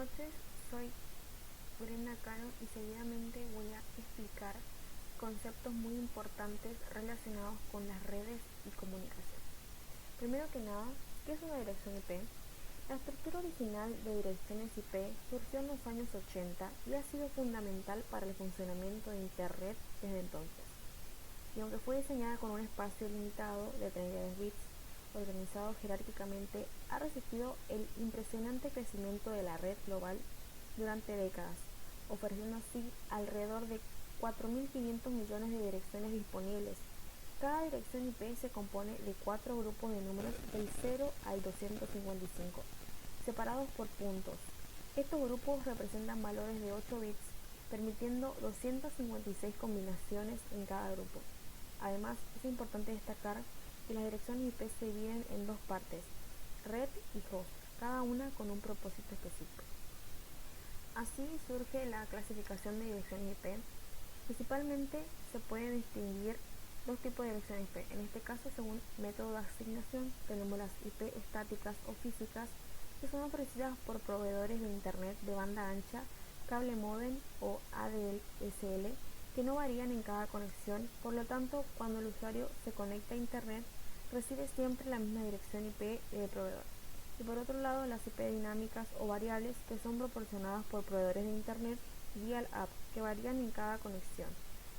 noches, soy Brenda Cano y seguidamente voy a explicar conceptos muy importantes relacionados con las redes y comunicación. Primero que nada, ¿qué es una dirección IP? La estructura original de direcciones IP surgió en los años 80 y ha sido fundamental para el funcionamiento de Internet desde entonces. Y aunque fue diseñada con un espacio limitado de 32 bits, organizado jerárquicamente, ha resistido el impresionante crecimiento de la red global durante décadas, ofreciendo así alrededor de 4.500 millones de direcciones disponibles. Cada dirección IP se compone de 4 grupos de números del 0 al 255, separados por puntos. Estos grupos representan valores de 8 bits, permitiendo 256 combinaciones en cada grupo. Además, es importante destacar que las direcciones IP se dividen en dos partes, red y host, cada una con un propósito específico. Así surge la clasificación de direcciones IP. Principalmente se pueden distinguir dos tipos de direcciones IP. En este caso, según método de asignación, tenemos las IP estáticas o físicas, que son ofrecidas por proveedores de Internet de banda ancha, cable módem o ADSL, que no varían en cada conexión. Por lo tanto, cuando el usuario se conecta a Internet, recibe siempre la misma dirección IP del proveedor. Y por otro lado, las IP dinámicas o variables, que son proporcionadas por proveedores de Internet dial-up, que varían en cada conexión.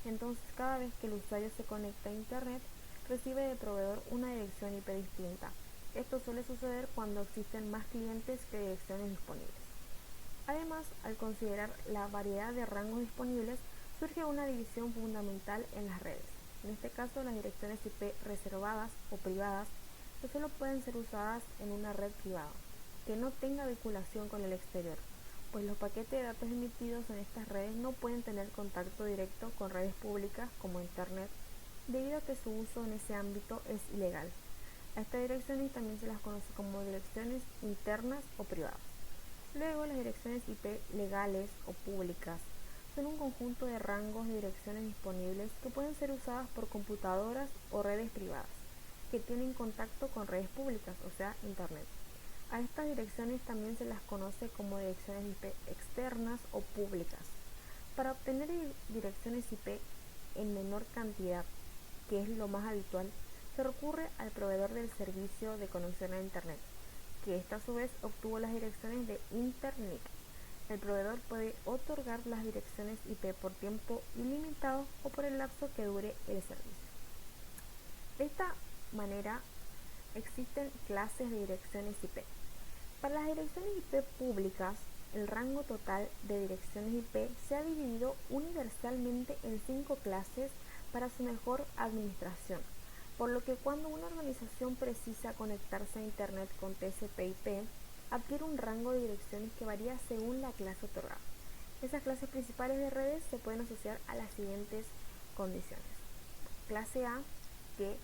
Entonces, cada vez que el usuario se conecta a Internet, recibe del proveedor una dirección IP distinta. Esto suele suceder cuando existen más clientes que direcciones disponibles. Además, al considerar la variedad de rangos disponibles, surge una división fundamental en las redes. En este caso, las direcciones IP reservadas o privadas, que solo pueden ser usadas en una red privada, que no tenga vinculación con el exterior, pues los paquetes de datos emitidos en estas redes no pueden tener contacto directo con redes públicas como Internet, debido a que su uso en ese ámbito es ilegal. A estas direcciones también se las conoce como direcciones internas o privadas. Luego, las direcciones IP legales o públicas son un conjunto de rangos de direcciones disponibles que pueden ser usadas por computadoras o redes privadas, que tienen contacto con redes públicas, o sea, Internet. A estas direcciones también se las conoce como direcciones IP externas o públicas. Para obtener direcciones IP en menor cantidad, que es lo más habitual, se recurre al proveedor del servicio de conexión a Internet, que esta a su vez obtuvo las direcciones de Internet. El proveedor puede otorgar las direcciones IP por tiempo ilimitado o por el lapso que dure el servicio. De esta manera, existen clases de direcciones IP. Para las direcciones IP públicas, el rango total de direcciones IP se ha dividido universalmente en 5 clases para su mejor administración, por lo que cuando una organización precisa conectarse a Internet con TCP/IP, adquiere un rango de direcciones que varía según la clase otorgada. Esas clases principales de redes se pueden asociar a las siguientes condiciones. Clase A, que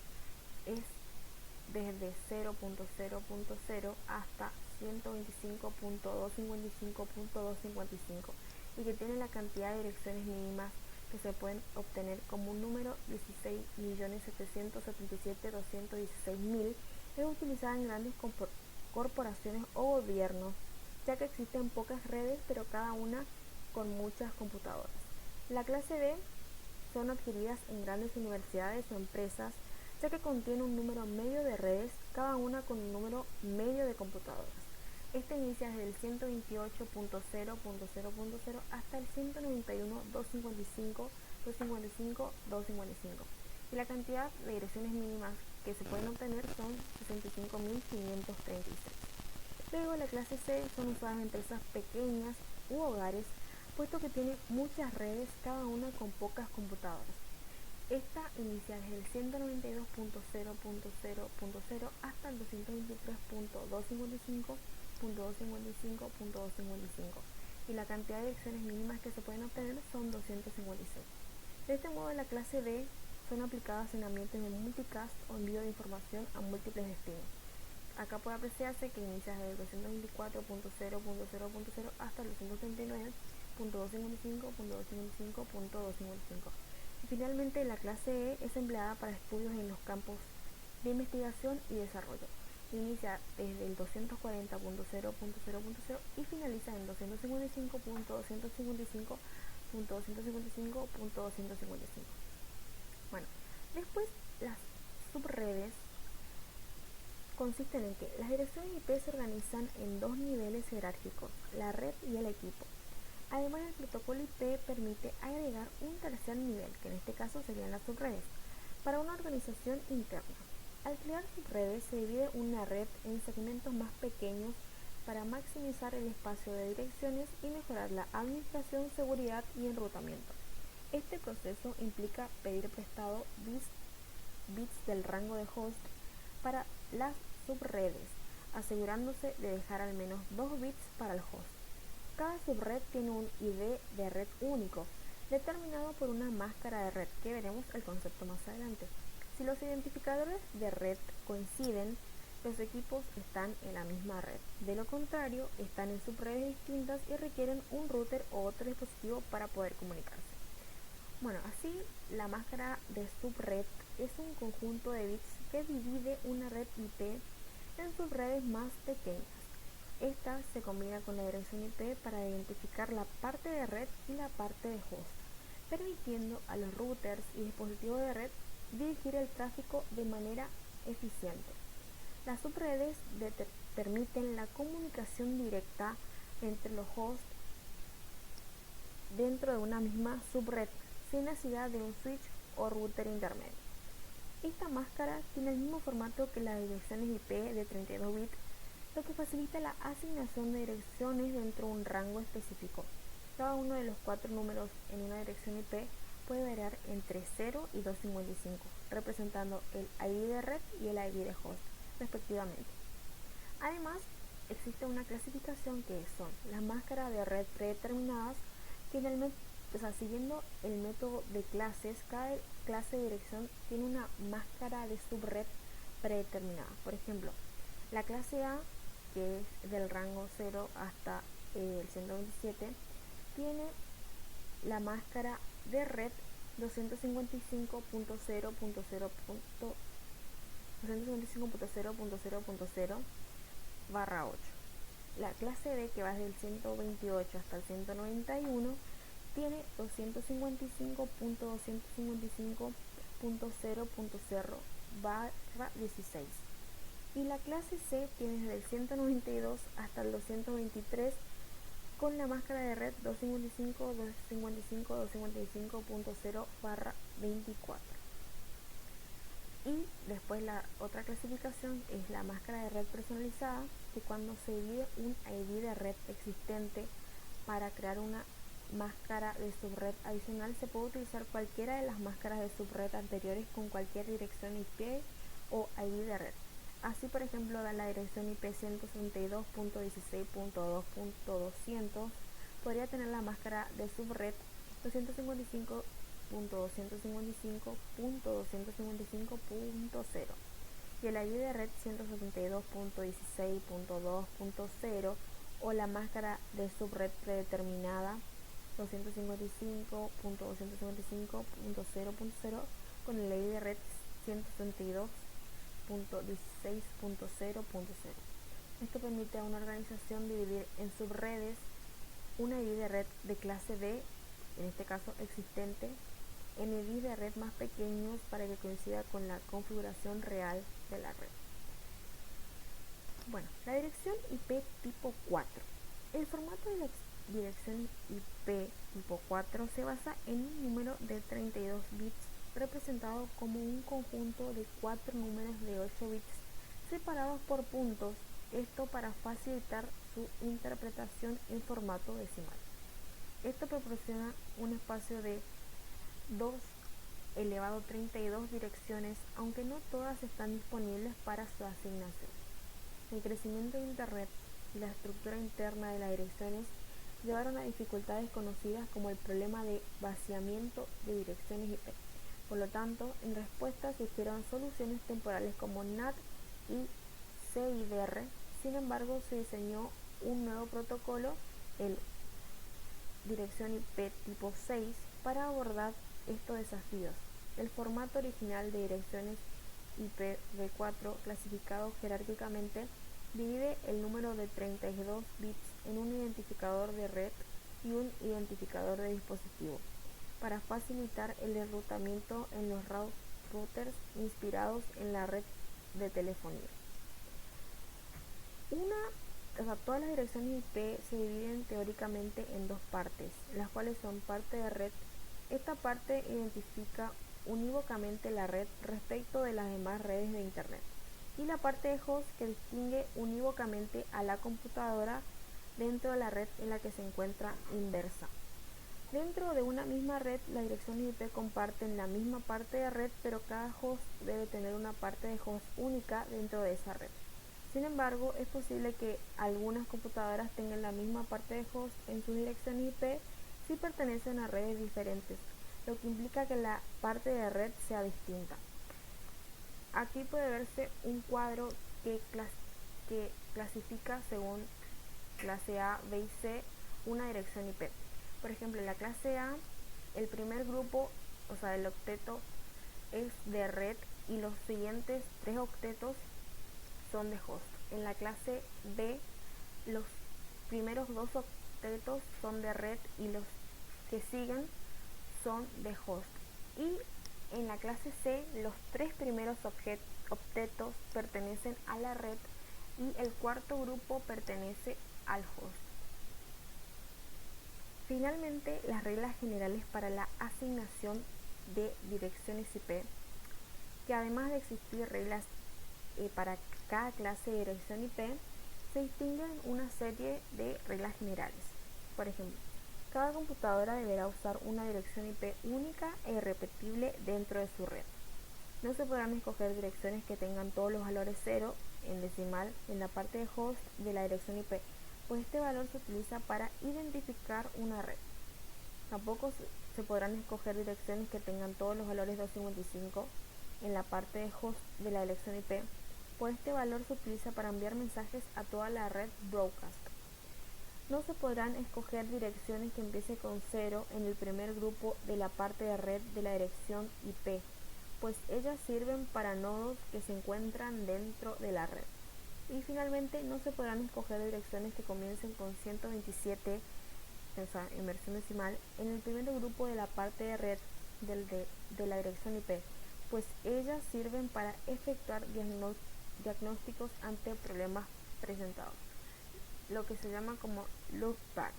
es desde 0.0.0 hasta 125.255.255 y que tiene la cantidad de direcciones mínimas que se pueden obtener como un número 16.777.216.000, es utilizada en grandes corporaciones o gobiernos, ya que existen pocas redes pero cada una con muchas computadoras. La clase B son adquiridas en grandes universidades o empresas, ya que contiene un número medio de redes, cada una con un número medio de computadoras. Este inicia desde el 128.0.0.0 hasta el 191.255.255.255 y la cantidad de direcciones mínimas que se pueden obtener son 65.536. Luego, la clase C son usadas en empresas pequeñas u hogares, puesto que tiene muchas redes, cada una con pocas computadoras. Esta inicia desde el 192.0.0.0 hasta el 223.255.255.255 y la cantidad de direcciones mínimas que se pueden obtener son 256. De este modo, la clase D son aplicadas en ambientes de multicast o envío de información a múltiples destinos. Acá puede apreciarse que inicia desde el 224.0.0.0 hasta el 239.255.255.255. Y finalmente, la clase E es empleada para estudios en los campos de investigación y desarrollo. inicia desde el 240.0.0.0 y finaliza en 255.255.255.255. Bueno, después las subredes consisten en que las direcciones IP se organizan en dos niveles jerárquicos, la red y el equipo. Además, el protocolo IP permite agregar un tercer nivel, que en este caso serían las subredes, para una organización interna. Al crear subredes se divide una red en segmentos más pequeños para maximizar el espacio de direcciones y mejorar la administración, seguridad y enrutamiento. Este proceso implica pedir prestado bits del rango de host para las subredes, asegurándose de dejar al menos 2 bits para el host. Cada subred tiene un ID de red único, determinado por una máscara de red, que veremos el concepto más adelante. Si los identificadores de red coinciden, los equipos están en la misma red. De lo contrario, están en subredes distintas y requieren un router o otro dispositivo para poder comunicarse. Bueno, así la máscara de subred es un conjunto de bits que divide una red IP en subredes más pequeñas. Esta se combina con la dirección IP para identificar la parte de red y la parte de host, permitiendo a los routers y dispositivos de red dirigir el tráfico de manera eficiente. Las subredes permiten la comunicación directa entre los hosts dentro de una misma subred, sin necesidad de un switch o router intermedio. Esta máscara tiene el mismo formato que las direcciones IP de 32 bits, lo que facilita la asignación de direcciones dentro de un rango específico. Cada uno de los 4 números en una dirección IP puede variar entre 0 y 255, representando el ID de red y el ID de host, respectivamente. Además, existe una clasificación que son las máscaras de red predeterminadas, que siguiendo el método de clases, cada clase de dirección tiene una máscara de subred predeterminada. Por ejemplo, la clase A, que es del rango 0 hasta el 127, tiene la máscara de red 255.0.0.0/8. La clase B, que va desde el 128 hasta el 191, tiene 255.255.0.0/16. Y la clase C tiene desde el 192 hasta el 223 con la máscara de red 255.255.0/24. Y después la otra clasificación es la máscara de red personalizada, que cuando se divide un ID de red existente para crear una máscara de subred adicional, se puede utilizar cualquiera de las máscaras de subred anteriores con cualquier dirección IP o ID de red. Así, por ejemplo, la dirección IP 162.16.2.200 podría tener la máscara de subred 255.255.255.0 y el ID de red 172.16.2.0 o la máscara de subred predeterminada 255.255.0.0 con el ID de red 172.16.0.0. Esto permite a una organización dividir en subredes una ID de red de clase B, en este caso existente, en ID de red más pequeños para que coincida con la configuración real de la red. Bueno, la dirección IP tipo 4. El formato de la dirección IP tipo 4 se basa en un número de 32 bits representado como un conjunto de 4 números de 8 bits separados por puntos, esto para facilitar su interpretación en formato decimal. Esto proporciona un espacio de 2 elevado a 32 direcciones, aunque no todas están disponibles para su asignación. El crecimiento de Internet y la estructura interna de las direcciones llevaron a dificultades conocidas como el problema de vaciamiento de direcciones IP. Por lo tanto, en respuesta surgieron soluciones temporales como NAT y CIDR. Sin embargo, se diseñó un nuevo protocolo, el dirección IP tipo 6, para abordar estos desafíos. El formato original de direcciones IPv4 clasificado jerárquicamente divide el número de 32 bits en un identificador de red y un identificador de dispositivo, para facilitar el enrutamiento en los routers inspirados en la red de telefonía. Todas las direcciones IP se dividen teóricamente en dos partes, las cuales son parte de red. Esta parte identifica unívocamente la red respecto de las demás redes de Internet, y la parte de host, que distingue unívocamente a la computadora dentro de la red en la que se encuentra inversa. Dentro de una misma red, las direcciones IP comparten la misma parte de red, pero cada host debe tener una parte de host única dentro de esa red. Sin embargo, es posible que algunas computadoras tengan la misma parte de host en sus direcciones IP si pertenecen a redes diferentes, lo que implica que la parte de red sea distinta. Aquí puede verse un cuadro que clasifica según clase A, B y C una dirección IP. Por ejemplo, en la clase A, el primer grupo, o sea, el octeto, es de red y los siguientes 3 octetos son de host. En la clase B, los primeros 2 octetos son de red y los que siguen son de host. Y en la clase C, los 3 primeros octetos pertenecen a la red y el cuarto grupo pertenece al host. Finalmente, las reglas generales para la asignación de direcciones IP, que además de existir reglas para cada clase de dirección IP, se distinguen una serie de reglas generales. Por ejemplo, cada computadora deberá usar una dirección IP única e irrepetible dentro de su red. No se podrán escoger direcciones que tengan todos los valores 0 en decimal en la parte de host de la dirección IP, pues este valor se utiliza para identificar una red. Tampoco se podrán escoger direcciones que tengan todos los valores 255 en la parte de host de la dirección IP, pues este valor se utiliza para enviar mensajes a toda la red broadcast. No se podrán escoger direcciones que empiecen con 0 en el primer grupo de la parte de red de la dirección IP, pues ellas sirven para nodos que se encuentran dentro de la red. Y finalmente, no se podrán escoger direcciones que comiencen con 127, o sea, en versión decimal, en el primer grupo de la parte de red de la dirección IP, pues ellas sirven para efectuar diagnósticos ante problemas presentados, lo que se llama como loopback.